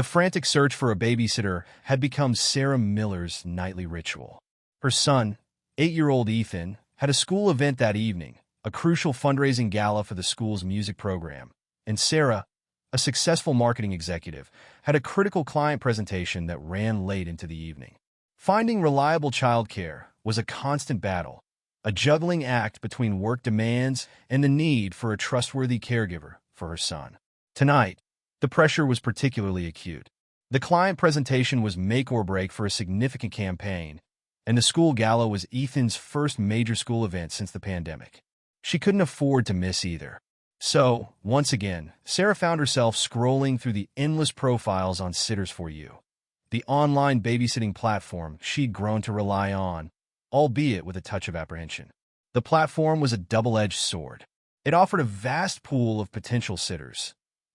The frantic search for a babysitter had become Sarah Miller's nightly ritual. Her son, 8-year-old Ethan, had a school event that evening, a crucial fundraising gala for the school's music program, and Sarah, a successful marketing executive, had a critical client presentation that ran late into the evening. Finding reliable childcare was a constant battle, a juggling act between work demands and the need for a trustworthy caregiver for her son. Tonight, the pressure was particularly acute. The client presentation was make or break for a significant campaign, and the school gala was Ethan's first major school event since the pandemic. She couldn't afford to miss either. So, once again, Sarah found herself scrolling through the endless profiles on Sitters for You, the online babysitting platform she'd grown to rely on, albeit with a touch of apprehension. The platform was a double-edged sword. It offered a vast pool of potential sitters,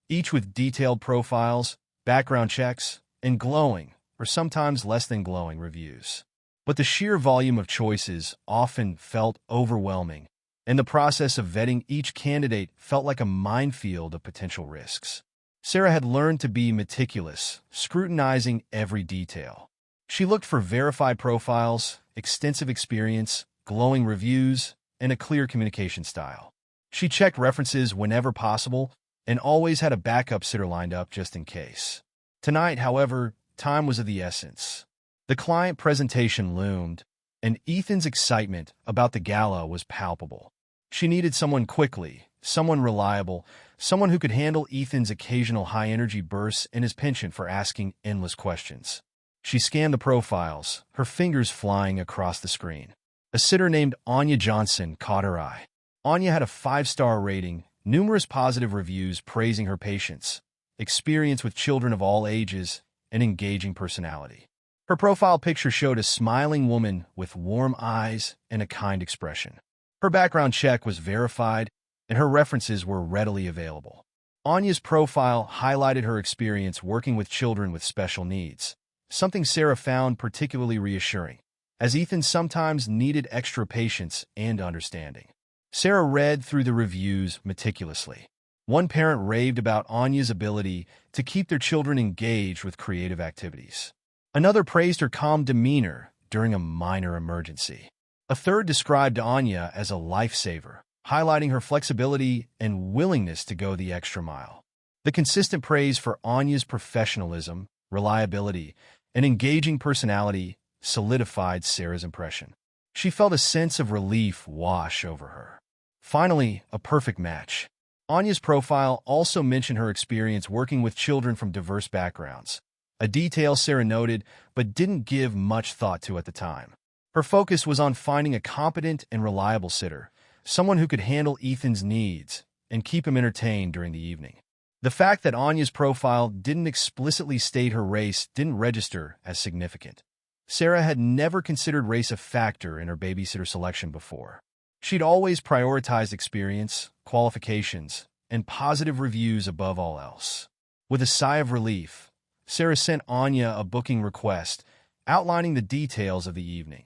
each with detailed profiles, background checks, and glowing, or sometimes less than glowing, reviews. But the sheer volume of choices often felt overwhelming, and the process of vetting each candidate felt like a minefield of potential risks. Sarah had learned to be meticulous, scrutinizing every detail. She looked for verified profiles, extensive experience, glowing reviews, and a clear communication style. She checked references whenever possible and always had a backup sitter lined up just in case. Tonight, however, time was of the essence. The client presentation loomed, and Ethan's excitement about the gala was palpable. She needed someone quickly, someone reliable, someone who could handle Ethan's occasional high-energy bursts and his penchant for asking endless questions. She scanned the profiles, her fingers flying across the screen. A sitter named Anya Johnson caught her eye. Anya had a 5-star rating, numerous positive reviews praising her patience, experience with children of all ages, and engaging personality. Her profile picture showed a smiling woman with warm eyes and a kind expression. Her background check was verified, and her references were readily available. Anya's profile highlighted her experience working with children with special needs, something Sarah found particularly reassuring, as Ethan sometimes needed extra patience and understanding. Sarah read through the reviews meticulously. One parent raved about Anya's ability to keep their children engaged with creative activities. Another praised her calm demeanor during a minor emergency. A third described Anya as a lifesaver, highlighting her flexibility and willingness to go the extra mile. The consistent praise for Anya's professionalism, reliability, and engaging personality solidified Sarah's impression. She felt a sense of relief wash over her. Finally, a perfect match. Anya's profile also mentioned her experience working with children from diverse backgrounds, a detail Sarah noted but didn't give much thought to at the time. Her focus was on finding a competent and reliable sitter, someone who could handle Ethan's needs and keep him entertained during the evening. The fact that Anya's profile didn't explicitly state her race didn't register as significant. Sarah had never considered race a factor in her babysitter selection before. She'd always prioritized experience, qualifications, and positive reviews above all else. With a sigh of relief, Sarah sent Anya a booking request outlining the details of the evening: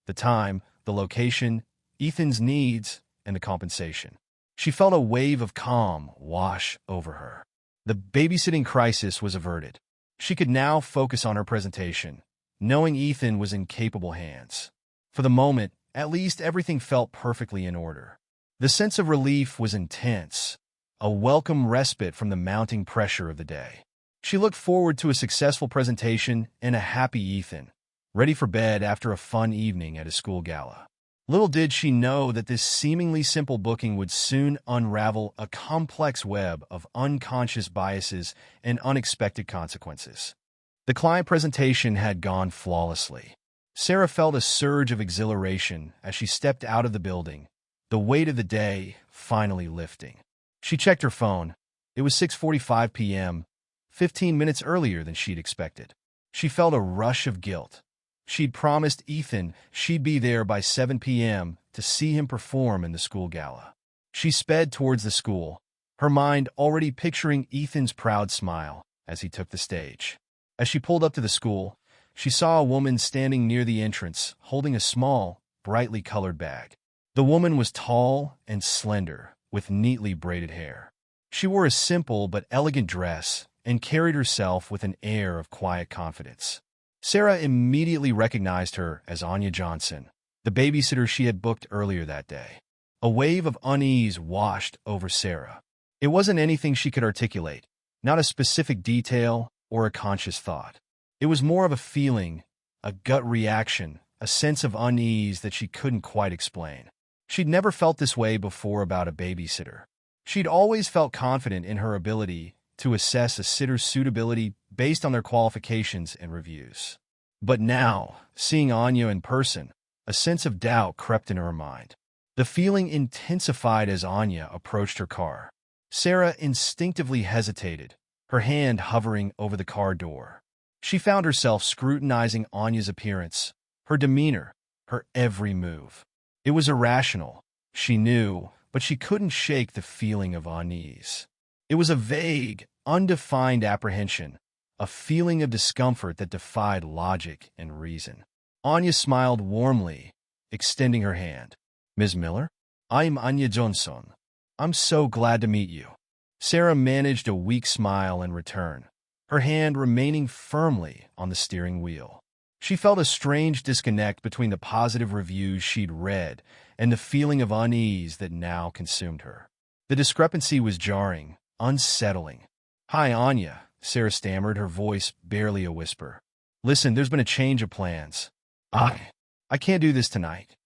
the time, the location, Ethan's needs, and the compensation. She felt a wave of calm wash over her. The babysitting crisis was averted. She could now focus on her presentation, knowing Ethan was in capable hands. For the moment, at least, everything felt perfectly in order. The sense of relief was intense, a welcome respite from the mounting pressure of the day. She looked forward to a successful presentation and a happy Ethan, ready for bed after a fun evening at a school gala. Little did she know that this seemingly simple booking would soon unravel a complex web of unconscious biases and unexpected consequences. The client presentation had gone flawlessly. Sarah felt a surge of exhilaration as she stepped out of the building, the weight of the day finally lifting. She checked her phone. It was 6:45 p.m., 15 minutes earlier than she'd expected. She felt a rush of guilt. She'd promised Ethan she'd be there by 7 p.m. to see him perform in the school gala. She sped towards the school, her mind already picturing Ethan's proud smile as he took the stage. As she pulled up to the school, she saw a woman standing near the entrance, holding a small, brightly colored bag. The woman was tall and slender, with neatly braided hair. She wore a simple but elegant dress, and carried herself with an air of quiet confidence. Sarah immediately recognized her as Anya Johnson, the babysitter she had booked earlier that day. A wave of unease washed over Sarah. It wasn't anything she could articulate, not a specific detail or a conscious thought. It was more of a feeling, a gut reaction, a sense of unease that she couldn't quite explain. She'd never felt this way before about a babysitter. She'd always felt confident in her ability to assess a sitter's suitability based on their qualifications and reviews. But now, seeing Anya in person, a sense of doubt crept into her mind. The feeling intensified as Anya approached her car. Sarah instinctively hesitated, her hand hovering over the car door. She found herself scrutinizing Anya's appearance, her demeanor, her every move. It was irrational, she knew, but she couldn't shake the feeling of unease. It was a vague, undefined apprehension, a feeling of discomfort that defied logic and reason. Anya smiled warmly, extending her hand. "Ms. Miller? I'm Anya Johnson. I'm so glad to meet you." Sarah managed a weak smile in return, her hand remaining firmly on the steering wheel. She felt a strange disconnect between the positive reviews she'd read and the feeling of unease that now consumed her. The discrepancy was jarring, unsettling. "Hi, Anya," Sarah stammered, her voice barely a whisper. "Listen, there's been a change of plans. I can't do this tonight."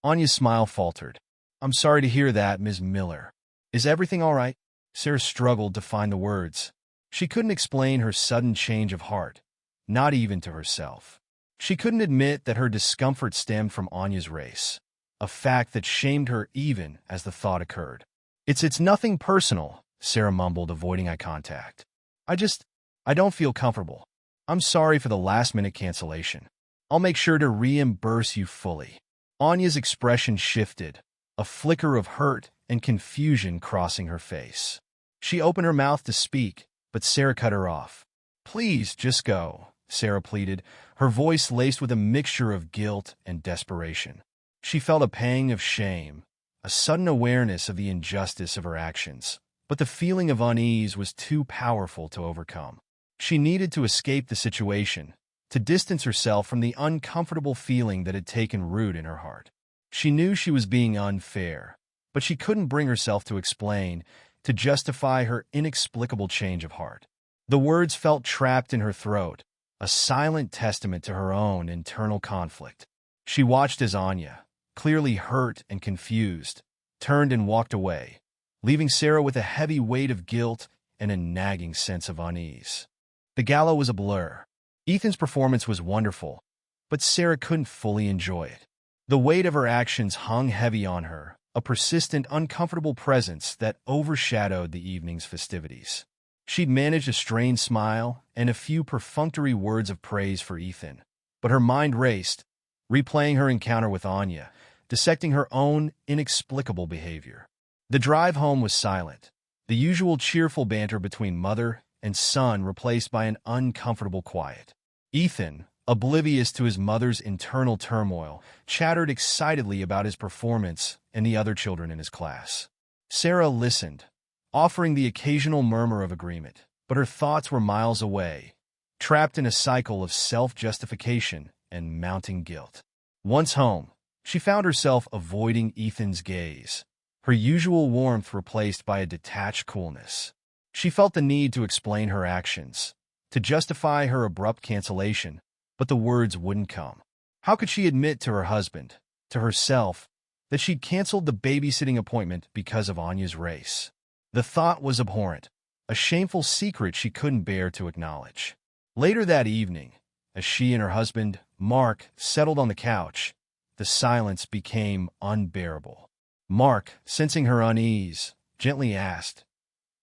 Anya's smile faltered. "I'm sorry to hear that, Ms. Miller. Is everything all right?" Sarah struggled to find the words. She couldn't explain her sudden change of heart, not even to herself. She couldn't admit that her discomfort stemmed from Anya's race, a fact that shamed her even as the thought occurred. It's nothing personal," Sarah mumbled, avoiding eye contact. I don't feel comfortable. I'm sorry for the last-minute cancellation. I'll make sure to reimburse you fully." Anya's expression shifted, a flicker of hurt and confusion crossing her face. She opened her mouth to speak, but Sarah cut her off. "Please, just go," Sarah pleaded, her voice laced with a mixture of guilt and desperation. She felt a pang of shame, a sudden awareness of the injustice of her actions, but the feeling of unease was too powerful to overcome. She needed to escape the situation, to distance herself from the uncomfortable feeling that had taken root in her heart. She knew she was being unfair, but she couldn't bring herself to explain, to justify her inexplicable change of heart. The words felt trapped in her throat, a silent testament to her own internal conflict. She watched as Anya, clearly hurt and confused, turned and walked away, leaving Sarah with a heavy weight of guilt and a nagging sense of unease. The gala was a blur. Ethan's performance was wonderful, but Sarah couldn't fully enjoy it. The weight of her actions hung heavy on her, a persistent, uncomfortable presence that overshadowed the evening's festivities. She'd managed a strained smile and a few perfunctory words of praise for Ethan, but her mind raced, replaying her encounter with Anya, dissecting her own inexplicable behavior. The drive home was silent, the usual cheerful banter between mother and son replaced by an uncomfortable quiet. Ethan, oblivious to his mother's internal turmoil, chattered excitedly about his performance and the other children in his class. Sarah listened, offering the occasional murmur of agreement, but her thoughts were miles away, trapped in a cycle of self-justification and mounting guilt. Once home, she found herself avoiding Ethan's gaze, her usual warmth replaced by a detached coolness. She felt the need to explain her actions, to justify her abrupt cancellation, but the words wouldn't come. How could she admit to her husband, to herself, that she'd canceled the babysitting appointment because of Anya's race? The thought was abhorrent, a shameful secret she couldn't bear to acknowledge. Later that evening, as she and her husband, Mark, settled on the couch, the silence became unbearable. Mark, sensing her unease, gently asked,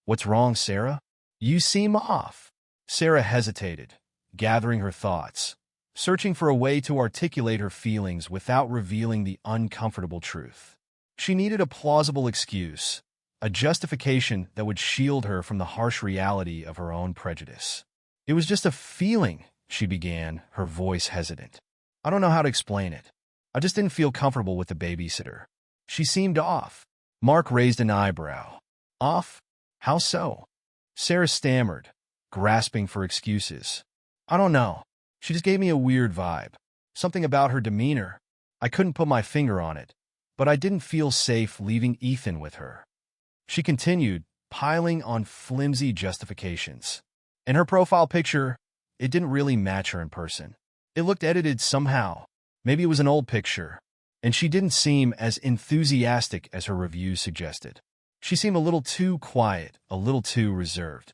"What's wrong, Sarah? You seem off." Sarah hesitated, gathering her thoughts, searching for a way to articulate her feelings without revealing the uncomfortable truth. She needed a plausible excuse, a justification that would shield her from the harsh reality of her own prejudice. "It was just a feeling," she began, her voice hesitant. "I don't know how to explain it. I just didn't feel comfortable with the babysitter. She seemed off." Mark raised an eyebrow. "Off? How so?" Sarah stammered, grasping for excuses. I don't know. She just gave me a weird vibe. Something about her demeanor. I couldn't put my finger on it, but I didn't feel safe leaving Ethan with her. She continued, piling on flimsy justifications. In her profile picture, it didn't really match her in person. It looked edited somehow. Maybe it was an old picture, and she didn't seem as enthusiastic as her reviews suggested. She seemed a little too quiet, a little too reserved.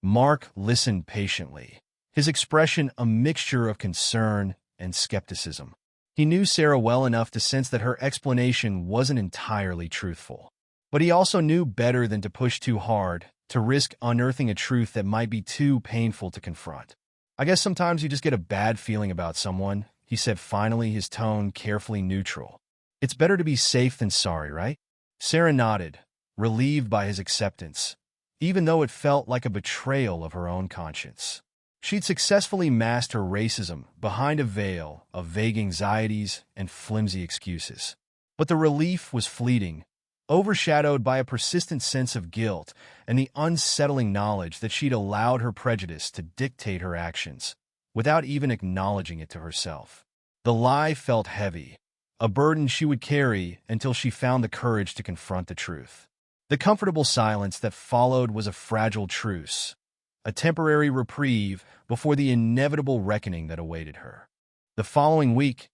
Mark listened patiently, his expression a mixture of concern and skepticism. He knew Sarah well enough to sense that her explanation wasn't entirely truthful. But he also knew better than to push too hard, to risk unearthing a truth that might be too painful to confront. I guess sometimes you just get a bad feeling about someone, he said finally, his tone carefully neutral. It's better to be safe than sorry, right? Sarah nodded, relieved by his acceptance, even though it felt like a betrayal of her own conscience. She'd successfully masked her racism behind a veil of vague anxieties and flimsy excuses. But the relief was fleeting, overshadowed by a persistent sense of guilt and the unsettling knowledge that she'd allowed her prejudice to dictate her actions, without even acknowledging it to herself. The lie felt heavy, a burden she would carry until she found the courage to confront the truth. The comfortable silence that followed was a fragile truce, a temporary reprieve before the inevitable reckoning that awaited her. The following week,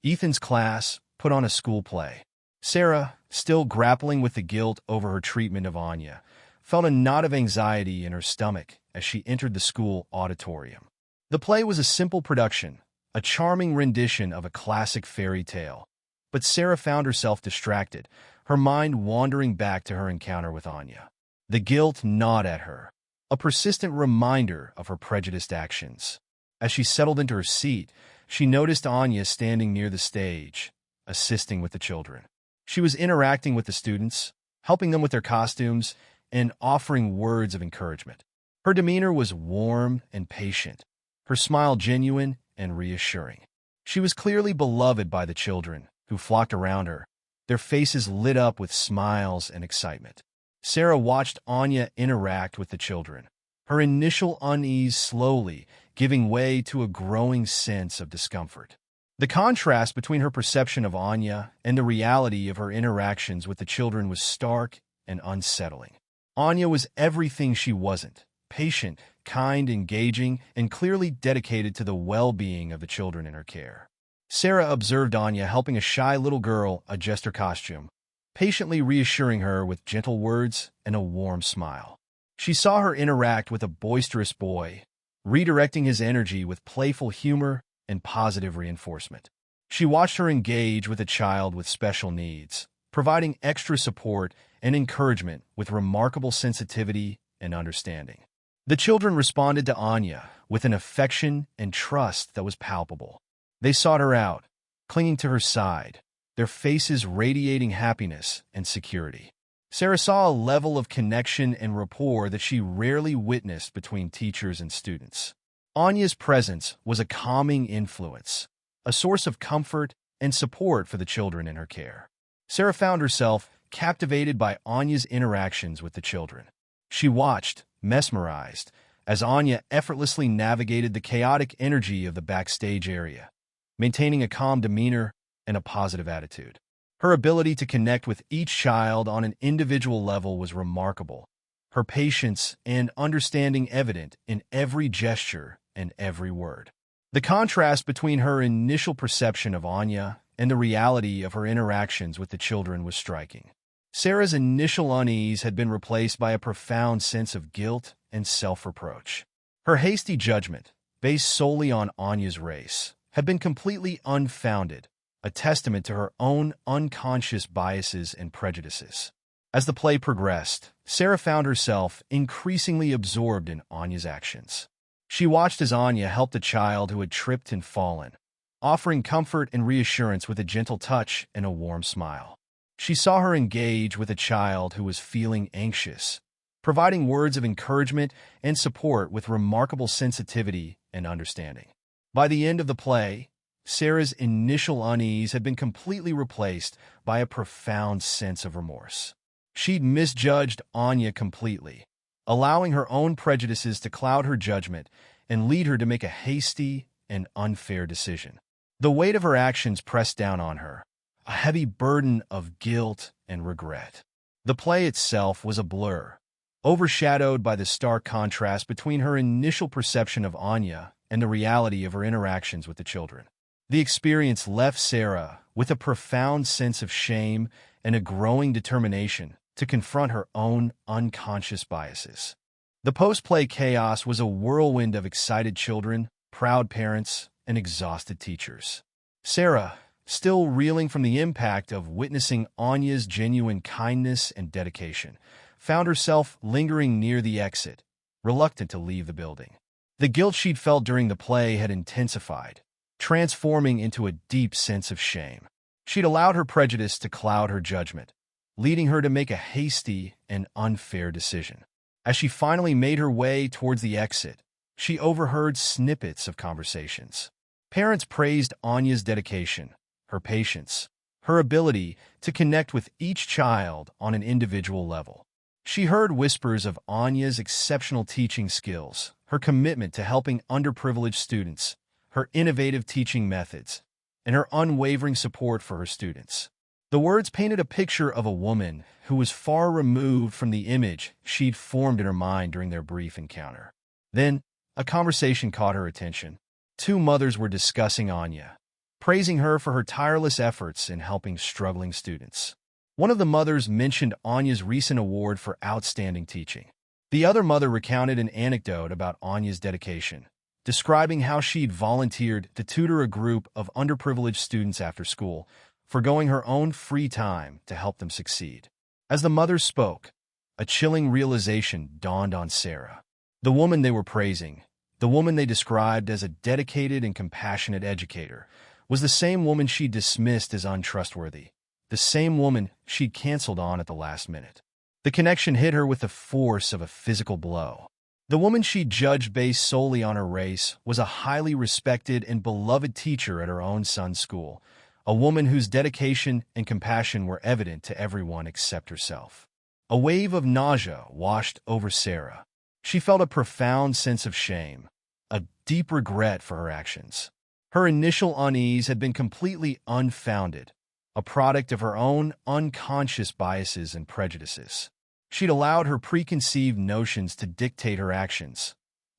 Ethan's class put on a school play. Sarah, still grappling with the guilt over her treatment of Anya, felt a knot of anxiety in her stomach as she entered the school auditorium. The play was a simple production, a charming rendition of a classic fairy tale. But Sarah found herself distracted, her mind wandering back to her encounter with Anya. The guilt gnawed at her, a persistent reminder of her prejudiced actions. As she settled into her seat, she noticed Anya standing near the stage, assisting with the children. She was interacting with the students, helping them with their costumes, and offering words of encouragement. Her demeanor was warm and patient, her smile genuine and reassuring. She was clearly beloved by the children, who flocked around her, their faces lit up with smiles and excitement. Sarah watched Anya interact with the children, her initial unease slowly giving way to a growing sense of discomfort. The contrast between her perception of Anya and the reality of her interactions with the children was stark and unsettling. Anya was everything she wasn't: patient, kind, engaging, and clearly dedicated to the well-being of the children in her care. Sarah observed Anya helping a shy little girl adjust her costume, patiently reassuring her with gentle words and a warm smile. She saw her interact with a boisterous boy, redirecting his energy with playful humor and positive reinforcement. She watched her engage with a child with special needs, providing extra support and encouragement with remarkable sensitivity and understanding. The children responded to Anya with an affection and trust that was palpable. They sought her out, clinging to her side, their faces radiating happiness and security. Sarah saw a level of connection and rapport that she rarely witnessed between teachers and students. Anya's presence was a calming influence, a source of comfort and support for the children in her care. Sarah found herself captivated by Anya's interactions with the children. She watched, mesmerized, as Anya effortlessly navigated the chaotic energy of the backstage area, maintaining a calm demeanor and a positive attitude. Her ability to connect with each child on an individual level was remarkable, her patience and understanding evident in every gesture and every word. The contrast between her initial perception of Anya and the reality of her interactions with the children was striking. Sarah's initial unease had been replaced by a profound sense of guilt and self-reproach. Her hasty judgment, based solely on Anya's race, had been completely unfounded, a testament to her own unconscious biases and prejudices. As the play progressed, Sarah found herself increasingly absorbed in Anya's actions. She watched as Anya helped a child who had tripped and fallen, offering comfort and reassurance with a gentle touch and a warm smile. She saw her engage with a child who was feeling anxious, providing words of encouragement and support with remarkable sensitivity and understanding. By the end of the play, Sarah's initial unease had been completely replaced by a profound sense of remorse. She'd misjudged Anya completely, allowing her own prejudices to cloud her judgment and lead her to make a hasty and unfair decision. The weight of her actions pressed down on her, a heavy burden of guilt and regret. The play itself was a blur, overshadowed by the stark contrast between her initial perception of Anya and the reality of her interactions with the children. The experience left Sarah with a profound sense of shame and a growing determination to confront her own unconscious biases. The post-play chaos was a whirlwind of excited children, proud parents, and exhausted teachers. Sarah, still reeling from the impact of witnessing Anya's genuine kindness and dedication, found herself lingering near the exit, reluctant to leave the building. The guilt she'd felt during the play had intensified, transforming into a deep sense of shame. She'd allowed her prejudice to cloud her judgment, leading her to make a hasty and unfair decision. As she finally made her way towards the exit, she overheard snippets of conversations. Parents praised Anya's dedication, her patience, her ability to connect with each child on an individual level. She heard whispers of Anya's exceptional teaching skills, her commitment to helping underprivileged students, her innovative teaching methods, and her unwavering support for her students. The words painted a picture of a woman who was far removed from the image she'd formed in her mind during their brief encounter. Then, a conversation caught her attention. Two mothers were discussing Anya, praising her for her tireless efforts in helping struggling students. One of the mothers mentioned Anya's recent award for outstanding teaching. The other mother recounted an anecdote about Anya's dedication, describing how she'd volunteered to tutor a group of underprivileged students after school, forgoing her own free time to help them succeed. As the mothers spoke, a chilling realization dawned on Sarah. The woman they were praising, the woman they described as a dedicated and compassionate educator, was the same woman she'd dismissed as untrustworthy, the same woman she'd canceled on at the last minute. The connection hit her with the force of a physical blow. The woman she'd judged based solely on her race was a highly respected and beloved teacher at her own son's school, a woman whose dedication and compassion were evident to everyone except herself. A wave of nausea washed over Sarah. She felt a profound sense of shame, a deep regret for her actions. Her initial unease had been completely unfounded, a product of her own unconscious biases and prejudices. She'd allowed her preconceived notions to dictate her actions,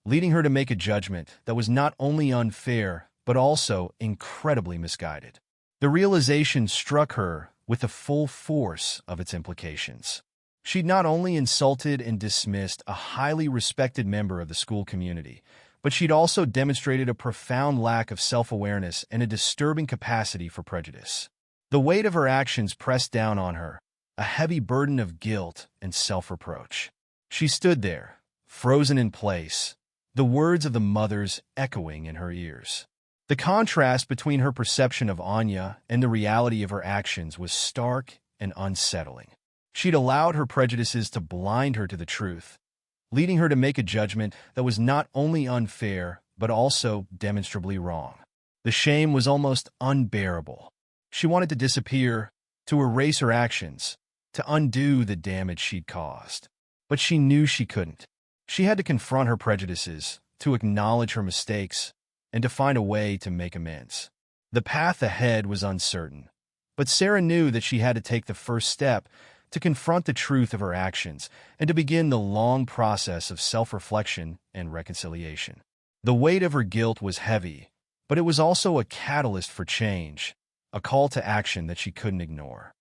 leading her to make a judgment that was not only unfair, but also incredibly misguided. The realization struck her with the full force of its implications. She'd not only insulted and dismissed a highly respected member of the school community, but she'd also demonstrated a profound lack of self-awareness and a disturbing capacity for prejudice. The weight of her actions pressed down on her, a heavy burden of guilt and self-reproach. She stood there, frozen in place, the words of the mothers echoing in her ears. The contrast between her perception of Anya and the reality of her actions was stark and unsettling. She'd allowed her prejudices to blind her to the truth, leading her to make a judgment that was not only unfair, but also demonstrably wrong. The shame was almost unbearable. She wanted to disappear, to erase her actions, to undo the damage she'd caused. But she knew she couldn't. She had to confront her prejudices, to acknowledge her mistakes, and to find a way to make amends. The path ahead was uncertain, but Sarah knew that she had to take the first step to confront the truth of her actions and to begin the long process of self-reflection and reconciliation. The weight of her guilt was heavy, but it was also a catalyst for change, a call to action that she couldn't ignore.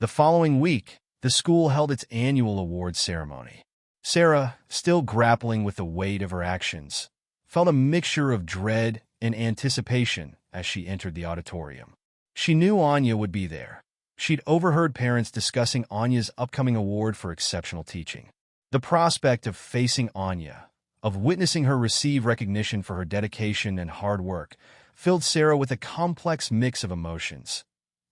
The following week, the school held its annual awards ceremony. Sarah, still grappling with the weight of her actions, felt a mixture of dread and anticipation as she entered the auditorium. She knew Anya would be there. She'd overheard parents discussing Anya's upcoming award for exceptional teaching. The prospect of facing Anya, of witnessing her receive recognition for her dedication and hard work, filled Sarah with a complex mix of emotions: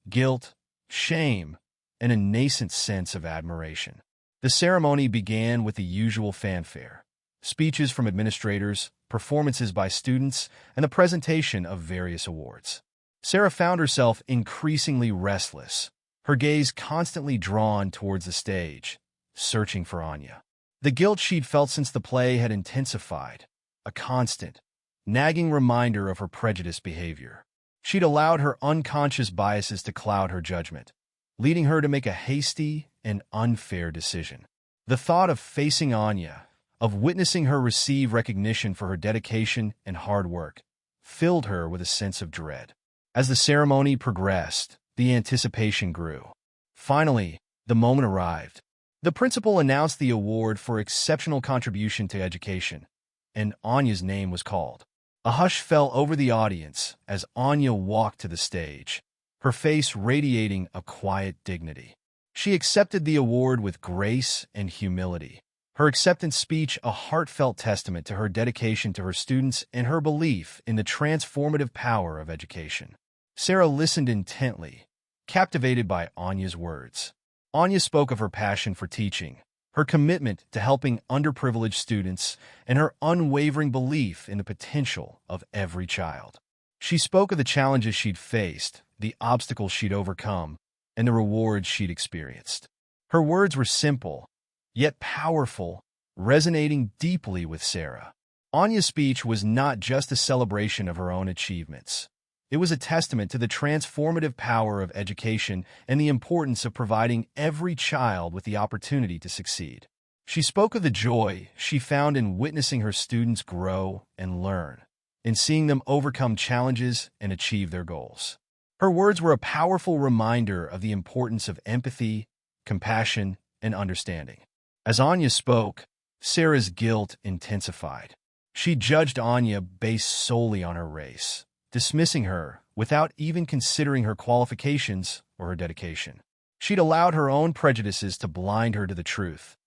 guilt, shame, and a nascent sense of admiration. The ceremony began with the usual fanfare: speeches from administrators, performances by students, and the presentation of various awards. Sarah found herself increasingly restless, her gaze constantly drawn towards the stage, searching for Anya. The guilt she'd felt since the play had intensified, a constant, nagging reminder of her prejudiced behavior. She'd allowed her unconscious biases to cloud her judgment, leading her to make a hasty and unfair decision. The thought of facing Anya, of witnessing her receive recognition for her dedication and hard work, filled her with a sense of dread. As the ceremony progressed, the anticipation grew. Finally, the moment arrived. The principal announced the award for exceptional contribution to education, and Anya's name was called. A hush fell over the audience as Anya walked to the stage, her face radiating a quiet dignity. She accepted the award with grace and humility, her acceptance speech a heartfelt testament to her dedication to her students and her belief in the transformative power of education. Sarah listened intently, captivated by Anya's words. Anya spoke of her passion for teaching, her commitment to helping underprivileged students, and her unwavering belief in the potential of every child. She spoke of the challenges she'd faced, the obstacles she'd overcome, and the rewards she'd experienced. Her words were simple, yet powerful, resonating deeply with Sarah. Anya's speech was not just a celebration of her own achievements. It was a testament to the transformative power of education and the importance of providing every child with the opportunity to succeed. She spoke of the joy she found in witnessing her students grow and learn, in seeing them overcome challenges and achieve their goals. Her words were a powerful reminder of the importance of empathy, compassion, and understanding. As Anya spoke, Sarah's guilt intensified. She judged Anya based solely on her race, dismissing her without even considering her qualifications or her dedication. She'd allowed her own prejudices to blind her to the truth,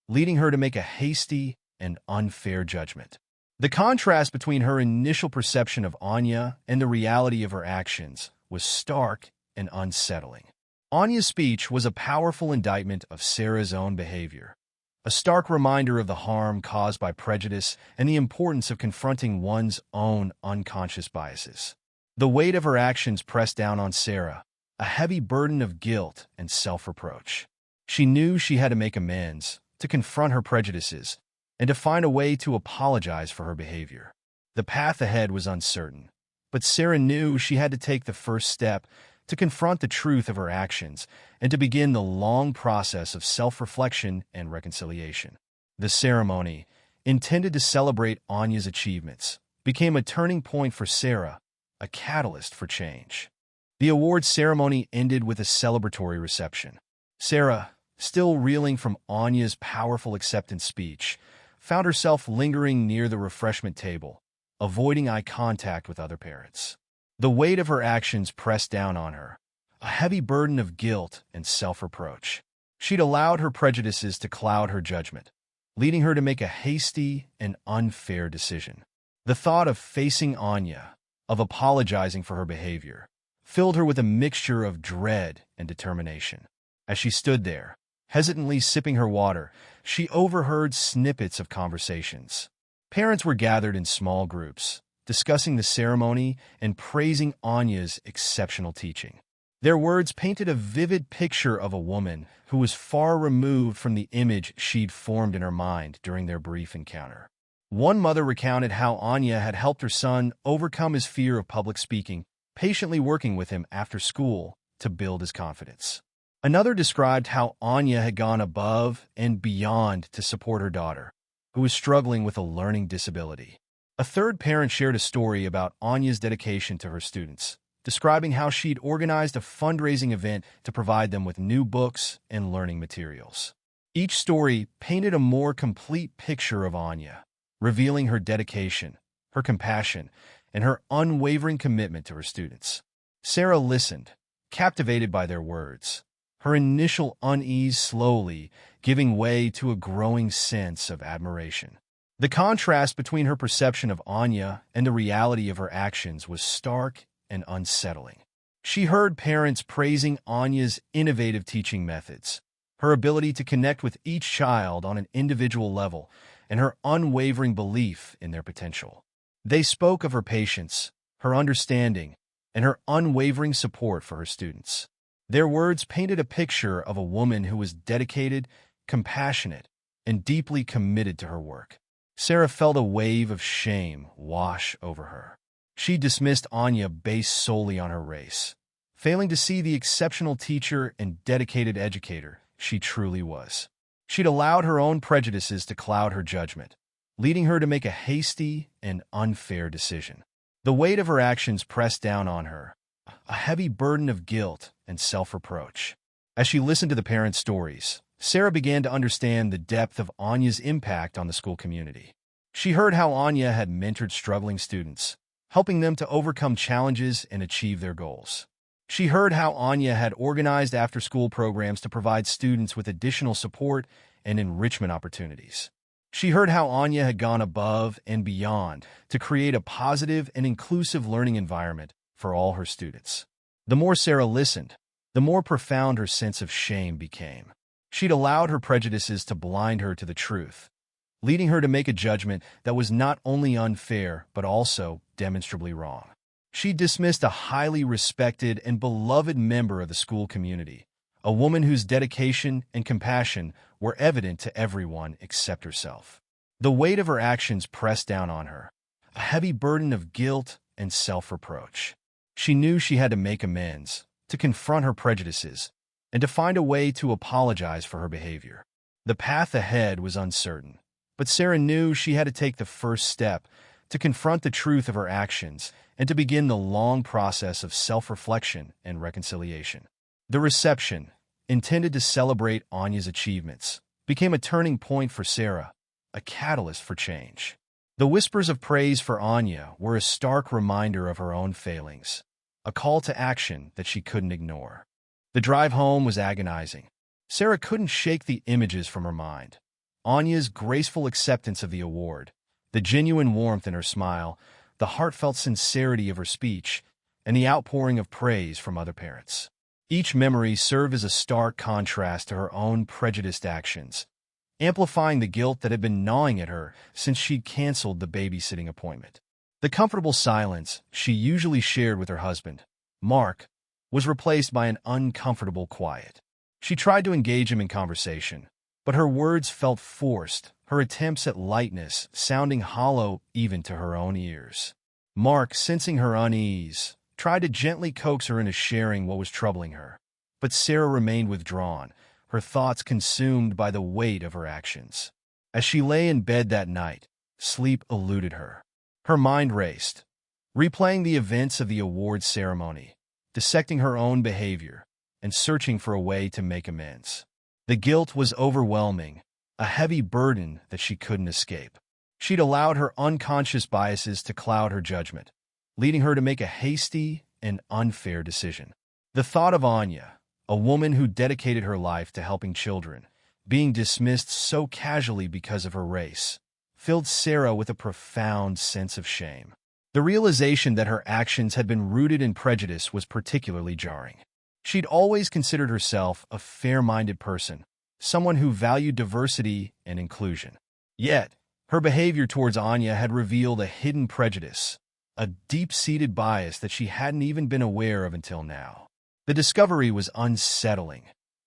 leading her to make a hasty and unfair judgment. The contrast between her initial perception of Anya and the reality of her actions was stark and unsettling. Anya's speech was a powerful indictment of Sarah's own behavior, a stark reminder of the harm caused by prejudice and the importance of confronting one's own unconscious biases. The weight of her actions pressed down on Sarah, a heavy burden of guilt and self-reproach. She knew she had to make amends, to confront her prejudices, and to find a way to apologize for her behavior. The path ahead was uncertain, but Sarah knew she had to take the first step to confront the truth of her actions and to begin the long process of self-reflection and reconciliation. The ceremony, intended to celebrate Anya's achievements, became a turning point for Sarah, a catalyst for change. The awards ceremony ended with a celebratory reception. Sarah, still reeling from Anya's powerful acceptance speech, found herself lingering near the refreshment table, avoiding eye contact with other parents. The weight of her actions pressed down on her, a heavy burden of guilt and self-reproach. She'd allowed her prejudices to cloud her judgment, leading her to make a hasty and unfair decision. The thought of facing Anya, of apologizing for her behavior, filled her with a mixture of dread and determination. As she stood there, hesitantly sipping her water, she overheard snippets of conversations. Parents were gathered in small groups, discussing the ceremony and praising Anya's exceptional teaching. Their words painted a vivid picture of a woman who was far removed from the image she'd formed in her mind during their brief encounter. One mother recounted how Anya had helped her son overcome his fear of public speaking, patiently working with him after school to build his confidence. Another described how Anya had gone above and beyond to support her daughter, who was struggling with a learning disability. A third parent shared a story about Anya's dedication to her students, describing how she'd organized a fundraising event to provide them with new books and learning materials. Each story painted a more complete picture of Anya, revealing her dedication, her compassion, and her unwavering commitment to her students. Sarah listened, captivated by their words, her initial unease slowly giving way to a growing sense of admiration. The contrast between her perception of Anya and the reality of her actions was stark and unsettling. She heard parents praising Anya's innovative teaching methods, her ability to connect with each child on an individual level, and her unwavering belief in their potential. They spoke of her patience, her understanding, and her unwavering support for her students. Their words painted a picture of a woman who was dedicated, compassionate, and deeply committed to her work. Sarah felt a wave of shame wash over her. She dismissed Anya based solely on her race, failing to see the exceptional teacher and dedicated educator she truly was. She'd allowed her own prejudices to cloud her judgment, leading her to make a hasty and unfair decision. The weight of her actions pressed down on her, a heavy burden of guilt and self-reproach. As she listened to the parents' stories, Sarah began to understand the depth of Anya's impact on the school community. She heard how Anya had mentored struggling students, helping them to overcome challenges and achieve their goals. She heard how Anya had organized after-school programs to provide students with additional support and enrichment opportunities. She heard how Anya had gone above and beyond to create a positive and inclusive learning environment for all her students. The more Sarah listened, the more profound her sense of shame became. She'd allowed her prejudices to blind her to the truth, leading her to make a judgment that was not only unfair but also demonstrably wrong. She dismissed a highly respected and beloved member of the school community, a woman whose dedication and compassion were evident to everyone except herself. The weight of her actions pressed down on her, a heavy burden of guilt and self-reproach. She knew she had to make amends, to confront her prejudices, and to find a way to apologize for her behavior. The path ahead was uncertain, but Sarah knew she had to take the first step to confront the truth of her actions and to begin the long process of self-reflection and reconciliation. The reception, intended to celebrate Anya's achievements, became a turning point for Sarah, a catalyst for change. The whispers of praise for Anya were a stark reminder of her own failings, a call to action that she couldn't ignore. The drive home was agonizing. Sarah couldn't shake the images from her mind. Anya's graceful acceptance of the award, the genuine warmth in her smile, the heartfelt sincerity of her speech, and the outpouring of praise from other parents. Each memory served as a stark contrast to her own prejudiced actions, amplifying the guilt that had been gnawing at her since she'd canceled the babysitting appointment. The comfortable silence she usually shared with her husband, Mark, was replaced by an uncomfortable quiet. She tried to engage him in conversation, but her words felt forced, her attempts at lightness sounding hollow even to her own ears. Mark, sensing her unease, tried to gently coax her into sharing what was troubling her, but Sarah remained withdrawn, her thoughts consumed by the weight of her actions. As she lay in bed that night, sleep eluded her. Her mind raced, replaying the events of the awards ceremony, dissecting her own behavior, and searching for a way to make amends. The guilt was overwhelming, a heavy burden that she couldn't escape. She'd allowed her unconscious biases to cloud her judgment, leading her to make a hasty and unfair decision. The thought of Anya, a woman who dedicated her life to helping children, being dismissed so casually because of her race, filled Sarah with a profound sense of shame. The realization that her actions had been rooted in prejudice was particularly jarring. She'd always considered herself a fair-minded person, someone who valued diversity and inclusion. Yet, her behavior towards Anya had revealed a hidden prejudice, a deep-seated bias that she hadn't even been aware of until now. The discovery was unsettling,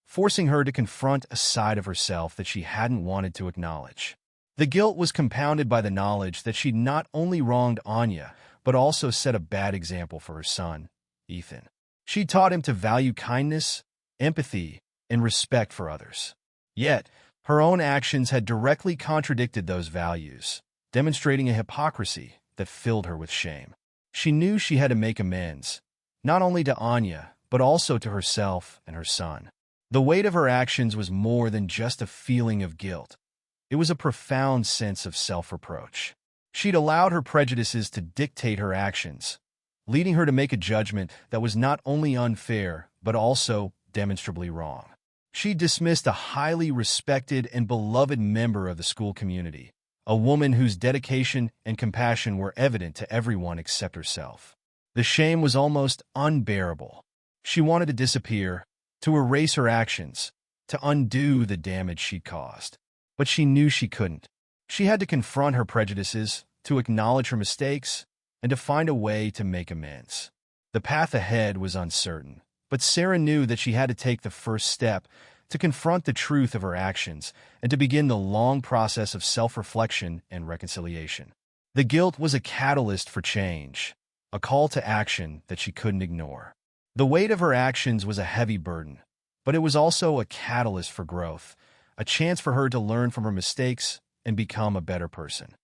forcing her to confront a side of herself that she hadn't wanted to acknowledge. The guilt was compounded by the knowledge that she'd not only wronged Anya, but also set a bad example for her son, Ethan. She taught him to value kindness, empathy, and respect for others. Yet, her own actions had directly contradicted those values, demonstrating a hypocrisy that filled her with shame. She knew she had to make amends, not only to Anya, but also to herself and her son. The weight of her actions was more than just a feeling of guilt. It was a profound sense of self-reproach. She'd allowed her prejudices to dictate her actions, leading her to make a judgment that was not only unfair, but also demonstrably wrong. She dismissed a highly respected and beloved member of the school community, a woman whose dedication and compassion were evident to everyone except herself. The shame was almost unbearable. She wanted to disappear, to erase her actions, to undo the damage she'd caused. But she knew she couldn't. She had to confront her prejudices, to acknowledge her mistakes, and to find a way to make amends. The path ahead was uncertain, but Sarah knew that she had to take the first step to confront the truth of her actions and to begin the long process of self-reflection and reconciliation. The guilt was a catalyst for change, a call to action that she couldn't ignore. The weight of her actions was a heavy burden, but it was also a catalyst for growth, a chance for her to learn from her mistakes and become a better person.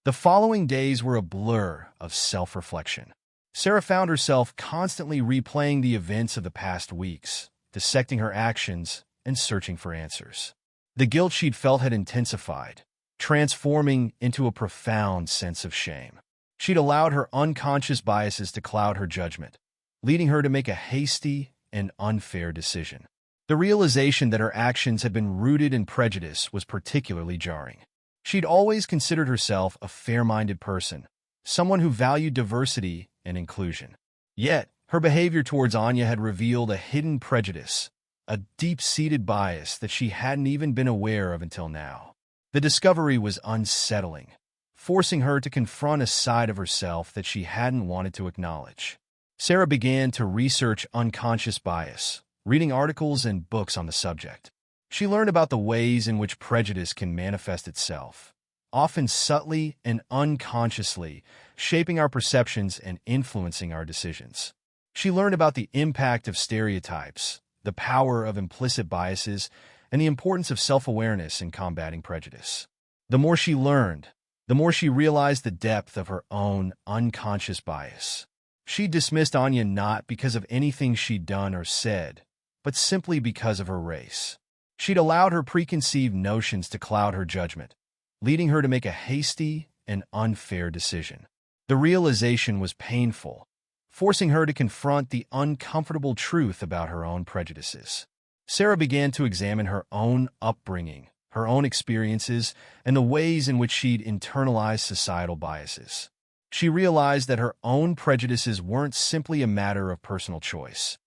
The following days were a blur of self-reflection. Sarah found herself constantly replaying the events of the past weeks, dissecting her actions and searching for answers. The guilt she'd felt had intensified, transforming into a profound sense of shame. She'd allowed her unconscious biases to cloud her judgment, leading her to make a hasty and unfair decision. The realization that her actions had been rooted in prejudice was particularly jarring. She'd always considered herself a fair-minded person, someone who valued diversity and inclusion. Yet, her behavior towards Anya had revealed a hidden prejudice, a deep-seated bias that she hadn't even been aware of until now. The discovery was unsettling, forcing her to confront a side of herself that she hadn't wanted to acknowledge. Sarah began to research unconscious bias, reading articles and books on the subject. She learned about the ways in which prejudice can manifest itself, often subtly and unconsciously, shaping our perceptions and influencing our decisions. She learned about the impact of stereotypes, the power of implicit biases, and the importance of self-awareness in combating prejudice. The more she learned, the more she realized the depth of her own unconscious bias. She dismissed Anya not because of anything she'd done or said, but simply because of her race. She'd allowed her preconceived notions to cloud her judgment, leading her to make a hasty and unfair decision. The realization was painful, forcing her to confront the uncomfortable truth about her own prejudices. Sarah began to examine her own upbringing, her own experiences, and the ways in which she'd internalized societal biases. She realized that her own prejudices weren't simply a matter of personal choice.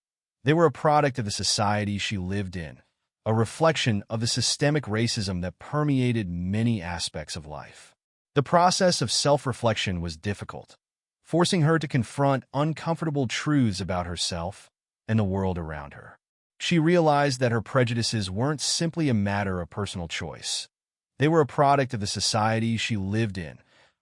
They were a product of the society she lived in, a reflection of the systemic racism that permeated many aspects of life. The process of self-reflection was difficult, forcing her to confront uncomfortable truths about herself and the world around her. She realized that her prejudices weren't simply a matter of personal choice. They were a product of the society she lived in,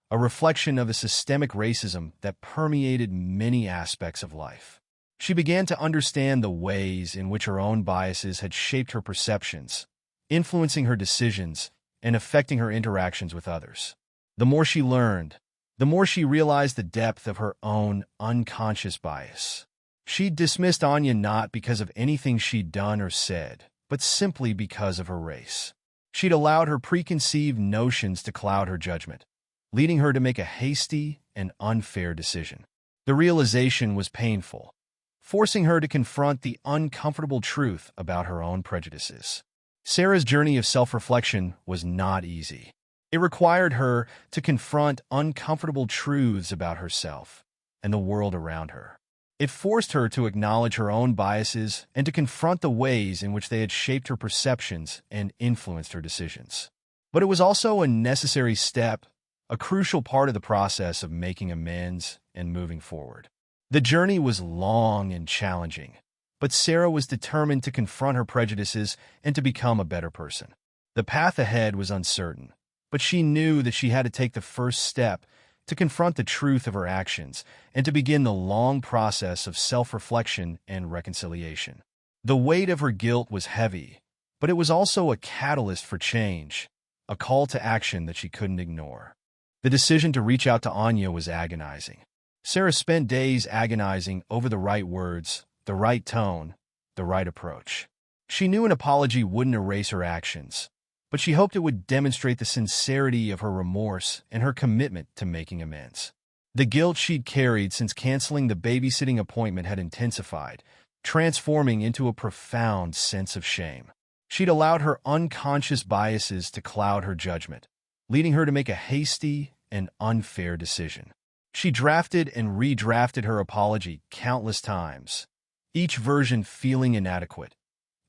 a reflection of the systemic racism that permeated many aspects of life. She began to understand the ways in which her own biases had shaped her perceptions, influencing her decisions and affecting her interactions with others. The more she learned, the more she realized the depth of her own unconscious bias. She dismissed Anya not because of anything she'd done or said, but simply because of her race. She'd allowed her preconceived notions to cloud her judgment, leading her to make a hasty and unfair decision. The realization was painful, forcing her to confront the uncomfortable truth about her own prejudices. Sarah's journey of self-reflection was not easy. It required her to confront uncomfortable truths about herself and the world around her. It forced her to acknowledge her own biases and to confront the ways in which they had shaped her perceptions and influenced her decisions. But it was also a necessary step, a crucial part of the process of making amends and moving forward. The journey was long and challenging, but Sarah was determined to confront her prejudices and to become a better person. The path ahead was uncertain, but she knew that she had to take the first step to confront the truth of her actions and to begin the long process of self-reflection and reconciliation. The weight of her guilt was heavy, but it was also a catalyst for change, a call to action that she couldn't ignore. The decision to reach out to Anya was agonizing. Sarah spent days agonizing over the right words, the right tone, the right approach. She knew an apology wouldn't erase her actions, but she hoped it would demonstrate the sincerity of her remorse and her commitment to making amends. The guilt she'd carried since canceling the babysitting appointment had intensified, transforming into a profound sense of shame. She'd allowed her unconscious biases to cloud her judgment, leading her to make a hasty and unfair decision. She drafted and redrafted her apology countless times, each version feeling inadequate,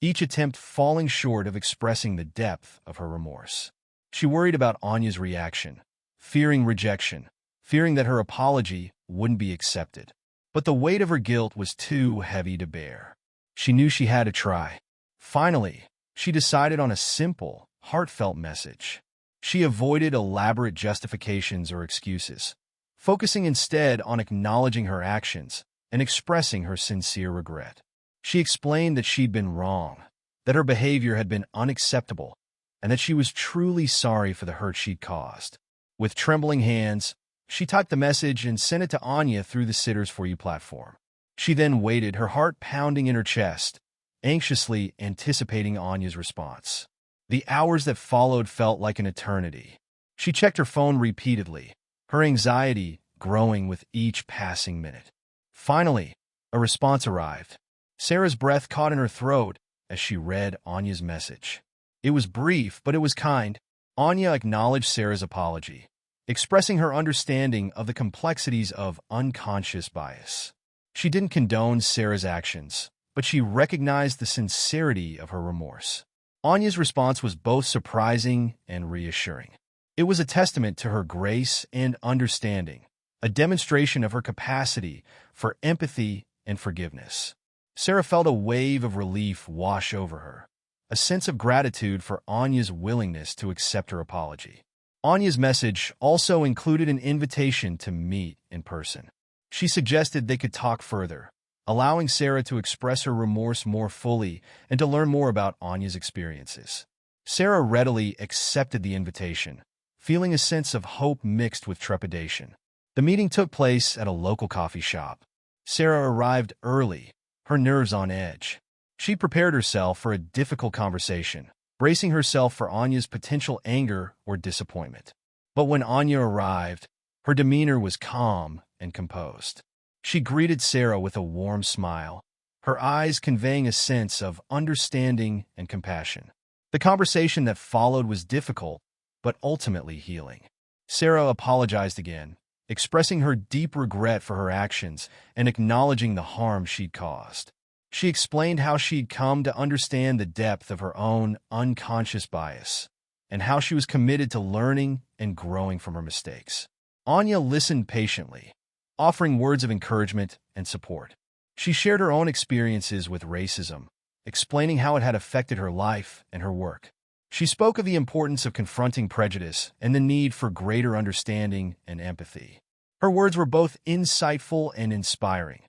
each attempt falling short of expressing the depth of her remorse. She worried about Anya's reaction, fearing rejection, fearing that her apology wouldn't be accepted. But the weight of her guilt was too heavy to bear. She knew she had to try. Finally, She decided on a simple, heartfelt message. She avoided elaborate justifications or excuses, focusing instead on acknowledging her actions and expressing her sincere regret. She explained that she'd been wrong, that her behavior had been unacceptable, and that she was truly sorry for the hurt she'd caused. With trembling hands, she typed the message and sent it to Anya through the Sitters For You platform. She then waited, her heart pounding in her chest, anxiously anticipating Anya's response. The hours that followed felt like an eternity. She checked her phone repeatedly, her anxiety growing with each passing minute. Finally, a response arrived. Sarah's breath caught in her throat as she read Anya's message. It was brief, but it was kind. Anya acknowledged Sarah's apology, expressing her understanding of the complexities of unconscious bias. She didn't condone Sarah's actions, but she recognized the sincerity of her remorse. Anya's response was both surprising and reassuring. It was a testament to her grace and understanding, a demonstration of her capacity for empathy and forgiveness. Sarah felt a wave of relief wash over her, a sense of gratitude for Anya's willingness to accept her apology. Anya's message also included an invitation to meet in person. She suggested they could talk further, allowing Sarah to express her remorse more fully and to learn more about Anya's experiences. Sarah readily accepted the invitation, feeling a sense of hope mixed with trepidation. The meeting took place at a local coffee shop. Sarah arrived early, her nerves on edge. She prepared herself for a difficult conversation, bracing herself for Anya's potential anger or disappointment. But when Anya arrived, her demeanor was calm and composed. She greeted Sarah with a warm smile, her eyes conveying a sense of understanding and compassion. The conversation that followed was difficult, but ultimately healing. Sarah apologized again, expressing her deep regret for her actions and acknowledging the harm she'd caused. She explained how she'd come to understand the depth of her own unconscious bias and how she was committed to learning and growing from her mistakes. Anya listened patiently, offering words of encouragement and support. She shared her own experiences with racism, explaining how it had affected her life and her work. She spoke of the importance of confronting prejudice and the need for greater understanding and empathy. Her words were both insightful and inspiring,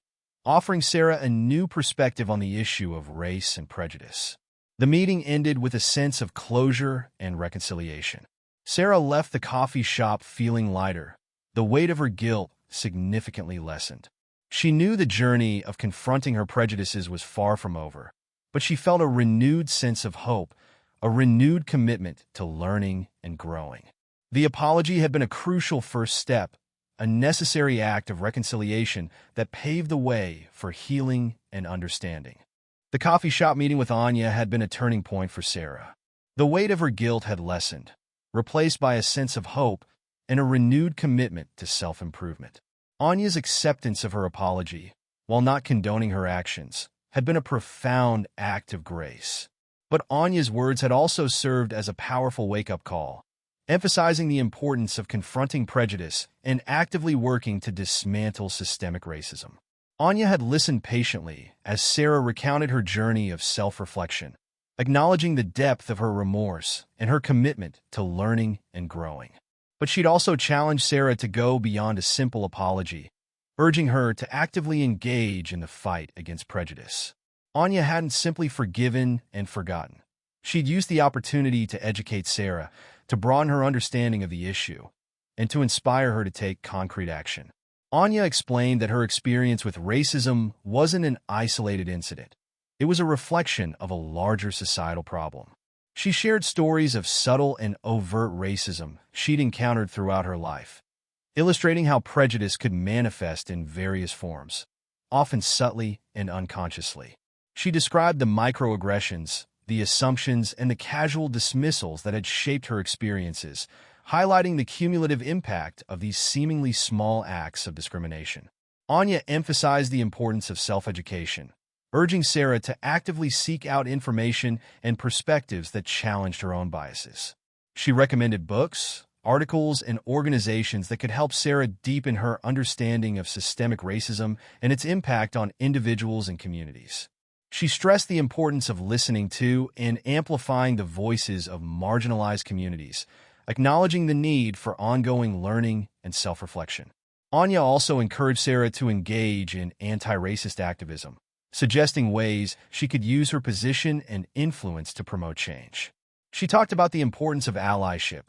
offering Sarah a new perspective on the issue of race and prejudice. The meeting ended with a sense of closure and reconciliation. Sarah left the coffee shop feeling lighter, the weight of her guilt significantly lessened. She knew the journey of confronting her prejudices was far from over, but she felt a renewed sense of hope, a renewed commitment to learning and growing. The apology had been a crucial first step, a necessary act of reconciliation that paved the way for healing and understanding. The coffee shop meeting with Anya had been a turning point for Sarah. The weight of her guilt had lessened, replaced by a sense of hope and a renewed commitment to self-improvement. Anya's acceptance of her apology, while not condoning her actions, had been a profound act of grace. But Anya's words had also served as a powerful wake-up call, emphasizing the importance of confronting prejudice and actively working to dismantle systemic racism. Anya had listened patiently as Sarah recounted her journey of self-reflection, acknowledging the depth of her remorse and her commitment to learning and growing. But she'd also challenged Sarah to go beyond a simple apology, urging her to actively engage in the fight against prejudice. Anya hadn't simply forgiven and forgotten. She'd used the opportunity to educate Sarah, to broaden her understanding of the issue, and to inspire her to take concrete action. Anya explained that her experience with racism wasn't an isolated incident. It was a reflection of a larger societal problem. She shared stories of subtle and overt racism she'd encountered throughout her life, illustrating how prejudice could manifest in various forms, often subtly and unconsciously. She described the microaggressions, the assumptions, and the casual dismissals that had shaped her experiences, highlighting the cumulative impact of these seemingly small acts of discrimination. Anya emphasized the importance of self-education, urging Sarah to actively seek out information and perspectives that challenged her own biases. She recommended books, articles, and organizations that could help Sarah deepen her understanding of systemic racism and its impact on individuals and communities. She stressed the importance of listening to and amplifying the voices of marginalized communities, acknowledging the need for ongoing learning and self-reflection. Anya also encouraged Sarah to engage in anti-racist activism, suggesting ways she could use her position and influence to promote change. She talked about the importance of allyship,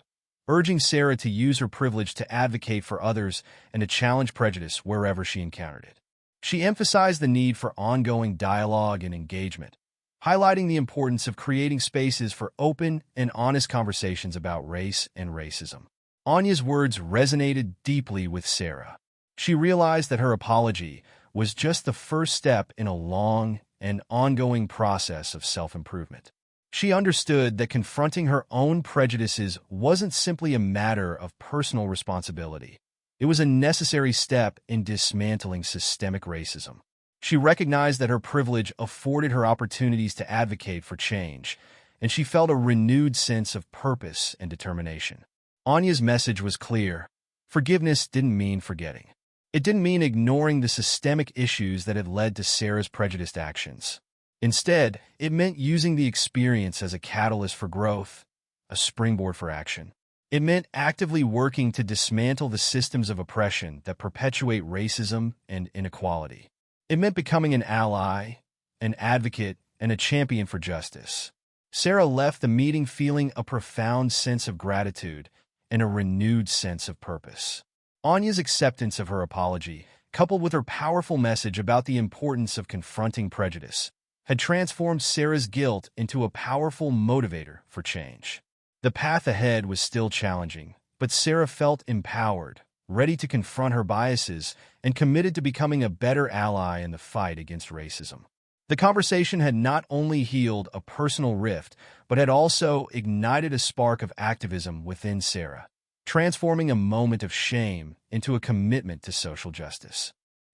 urging Sarah to use her privilege to advocate for others and to challenge prejudice wherever she encountered it. She emphasized the need for ongoing dialogue and engagement, highlighting the importance of creating spaces for open and honest conversations about race and racism. Anya's words resonated deeply with Sarah. She realized that her apology was just the first step in a long and ongoing process of self-improvement. She understood that confronting her own prejudices wasn't simply a matter of personal responsibility. It was a necessary step in dismantling systemic racism. She recognized that her privilege afforded her opportunities to advocate for change, and she felt a renewed sense of purpose and determination. Anya's message was clear. Forgiveness didn't mean forgetting. It didn't mean ignoring the systemic issues that had led to Sarah's prejudiced actions. Instead, it meant using the experience as a catalyst for growth, a springboard for action. It meant actively working to dismantle the systems of oppression that perpetuate racism and inequality. It meant becoming an ally, an advocate, and a champion for justice. Sarah left the meeting feeling a profound sense of gratitude and a renewed sense of purpose. Anya's acceptance of her apology, coupled with her powerful message about the importance of confronting prejudice, had transformed Sarah's guilt into a powerful motivator for change. The path ahead was still challenging, but Sarah felt empowered, ready to confront her biases, and committed to becoming a better ally in the fight against racism. The conversation had not only healed a personal rift, but had also ignited a spark of activism within Sarah, transforming a moment of shame into a commitment to social justice.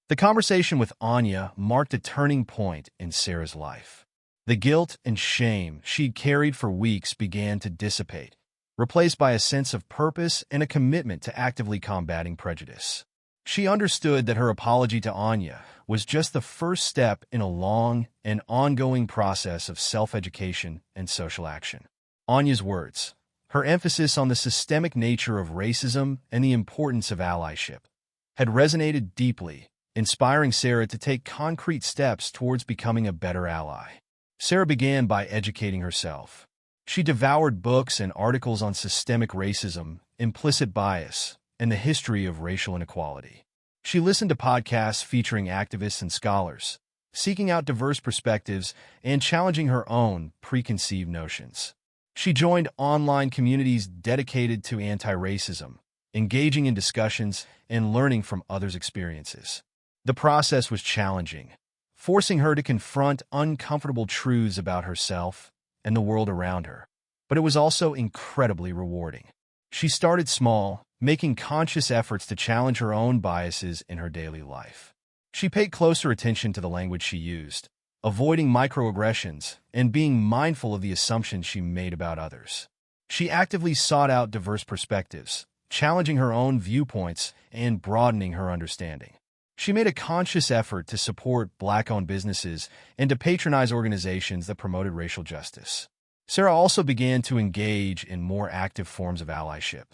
The conversation with Anya marked a turning point in Sarah's life. The guilt and shame she'd carried for weeks began to dissipate, replaced by a sense of purpose and a commitment to actively combating prejudice. She understood that her apology to Anya was just the first step in a long and ongoing process of self-education and social action. Anya's words, her emphasis on the systemic nature of racism and the importance of allyship, had resonated deeply, inspiring Sarah to take concrete steps towards becoming a better ally. Sarah began by educating herself. She devoured books and articles on systemic racism, implicit bias, and the history of racial inequality. She listened to podcasts featuring activists and scholars, seeking out diverse perspectives and challenging her own preconceived notions. She joined online communities dedicated to anti-racism, engaging in discussions and learning from others' experiences. The process was challenging, forcing her to confront uncomfortable truths about herself and the world around her. But it was also incredibly rewarding. She started small, making conscious efforts to challenge her own biases in her daily life. She paid closer attention to the language she used, avoiding microaggressions and being mindful of the assumptions she made about others. She actively sought out diverse perspectives, challenging her own viewpoints and broadening her understanding. She made a conscious effort to support Black-owned businesses and to patronize organizations that promoted racial justice. Sarah also began to engage in more active forms of allyship.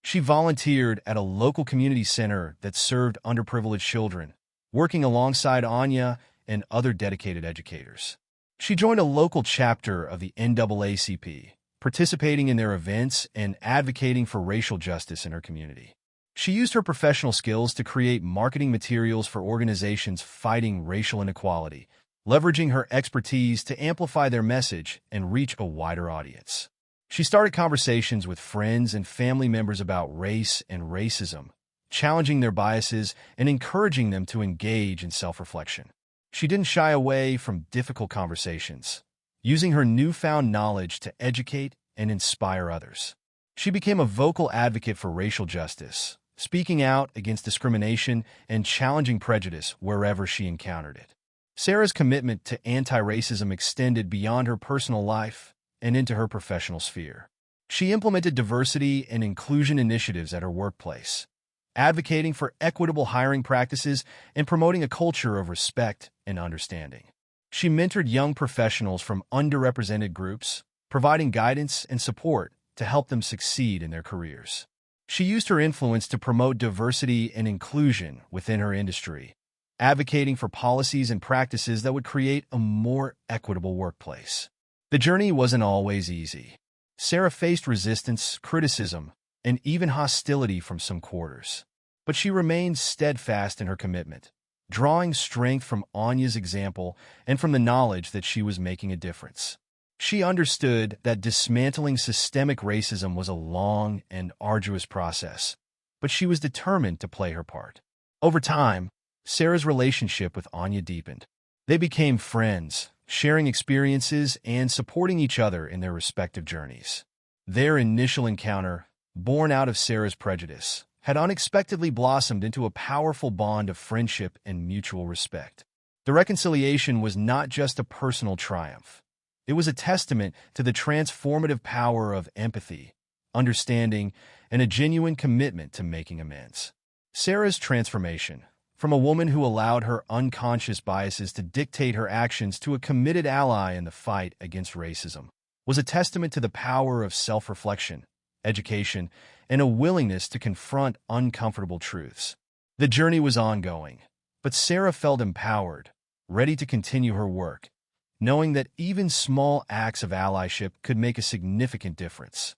She volunteered at a local community center that served underprivileged children, working alongside Anya and other dedicated educators. She joined a local chapter of the NAACP, participating in their events and advocating for racial justice in her community. She used her professional skills to create marketing materials for organizations fighting racial inequality, leveraging her expertise to amplify their message and reach a wider audience. She started conversations with friends and family members about race and racism, challenging their biases and encouraging them to engage in self-reflection. She didn't shy away from difficult conversations, using her newfound knowledge to educate and inspire others. She became a vocal advocate for racial justice, speaking out against discrimination and challenging prejudice wherever she encountered it. Sarah's commitment to anti-racism extended beyond her personal life and into her professional sphere. She implemented diversity and inclusion initiatives at her workplace, advocating for equitable hiring practices and promoting a culture of respect and understanding. She mentored young professionals from underrepresented groups, providing guidance and support to help them succeed in their careers. She used her influence to promote diversity and inclusion within her industry, advocating for policies and practices that would create a more equitable workplace. The journey wasn't always easy. Sarah faced resistance, criticism, and even hostility from some quarters. But she remained steadfast in her commitment, drawing strength from Anya's example and from the knowledge that she was making a difference. She understood that dismantling systemic racism was a long and arduous process, but she was determined to play her part. Over time, Sarah's relationship with Anya deepened. They became friends, sharing experiences and supporting each other in their respective journeys. Their initial encounter, born out of Sarah's prejudice, had unexpectedly blossomed into a powerful bond of friendship and mutual respect. The reconciliation was not just a personal triumph. It was a testament to the transformative power of empathy, understanding, and a genuine commitment to making amends. Sarah's transformation, from a woman who allowed her unconscious biases to dictate her actions to a committed ally in the fight against racism, was a testament to the power of self-reflection, education, and a willingness to confront uncomfortable truths. The journey was ongoing, but Sarah felt empowered, ready to continue her work, knowing that even small acts of allyship could make a significant difference.